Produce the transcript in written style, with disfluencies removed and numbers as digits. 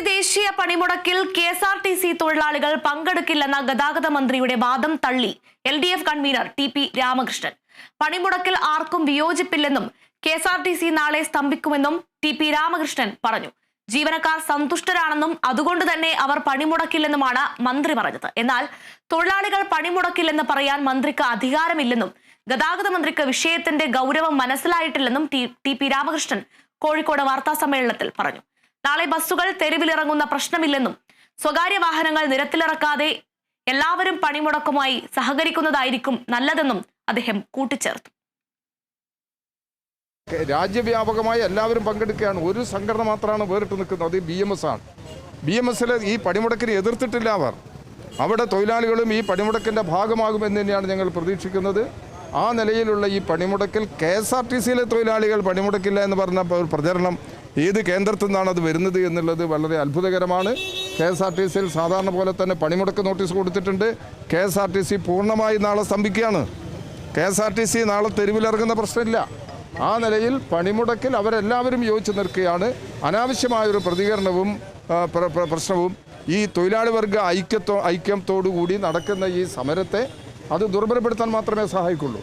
ദേശീയ പണിമുടക്കിൽ KSRTC തൊഴിലാളികൾ പങ്കെടുക്കില്ലെന്ന ഗതാഗത മന്ത്രിയുടെ വാദം തള്ളി LDF കൺവീനർ TP രാമകൃഷ്ണൻ. പണിമുടക്കിൽ ആർക്കും വിയോജിപ്പില്ലെന്നും KSRTC നാളെ സ്തംഭിക്കുമെന്നും TP രാമകൃഷ്ണൻ പറഞ്ഞു. ജീവനക്കാർ സന്തുഷ്ടരാണെന്നും അതുകൊണ്ട് തന്നെ അവർ പണിമുടക്കില്ലെന്നുമാണ് മന്ത്രി പറഞ്ഞത്. എന്നാൽ തൊഴിലാളികൾ പണിമുടക്കില്ലെന്ന് പറയാൻ മന്ത്രിക്ക് അധികാരമില്ലെന്നും ഗതാഗത മന്ത്രിക്ക് വിഷയത്തിന്റെ ഗൗരവം മനസ്സിലായിട്ടില്ലെന്നും TP രാമകൃഷ്ണൻ കോഴിക്കോട് വാർത്താ സമ്മേളനത്തിൽ പറഞ്ഞു. നാളെ ബസ്സുകൾ തെരുവിലിറങ്ങുന്ന പ്രശ്നമില്ലെന്നും സ്വകാര്യ വാഹനങ്ങൾ നിരത്തിലിറക്കാതെ എല്ലാവരും പണിമുടക്കുമായി സഹകരിക്കുന്നതായിരിക്കും നല്ലതെന്നും അദ്ദേഹം കൂട്ടിച്ചേർത്തു. രാജ്യവ്യാപകമായി എല്ലാവരും പങ്കെടുക്കുകയാണ്. ഒരു സംഘടന മാത്രമാണ് വേറിട്ട് നിൽക്കുന്നത്, അത് BMS ആണ്. BMSൽ ഈ പണിമുടക്കിനെ എതിർത്തിട്ടില്ല അവർ. അവിടെ തൊഴിലാളികളും ഈ പണിമുടക്കിൻ്റെ ഭാഗമാകുമെന്ന് തന്നെയാണ് ഞങ്ങൾ പ്രതീക്ഷിക്കുന്നത്. ആ നിലയിലുള്ള ഈ പണിമുടക്കിൽ KSRTCയിലെ തൊഴിലാളികൾ പണിമുടക്കില്ല എന്ന് പറഞ്ഞ പ്രചരണം ഏത് കേന്ദ്രത്തിൽ നിന്നാണ് അത് വരുന്നത് എന്നുള്ളത് വളരെ അത്ഭുതകരമാണ്. KSRTCയിൽ സാധാരണ പോലെ തന്നെ പണിമുടക്ക് നോട്ടീസ് കൊടുത്തിട്ടുണ്ട്. KSRTC പൂർണ്ണമായി നാളെ സ്തംഭിക്കുകയാണ്. KSRTC നാളെ തെരുവിലിറങ്ങുന്ന പ്രശ്നമില്ല. ആ നിലയിൽ പണിമുടക്കിൽ അവരെല്ലാവരും യോജിച്ച് നിൽക്കുകയാണ്. അനാവശ്യമായൊരു പ്രതികരണവും പ്രശ്നവും ഈ തൊഴിലാളി വർഗ ഐക്യത്തോടുകൂടി നടക്കുന്ന ഈ സമരത്തെ അത് ദുർബലപ്പെടുത്താൻ മാത്രമേ സഹായിക്കുള്ളൂ.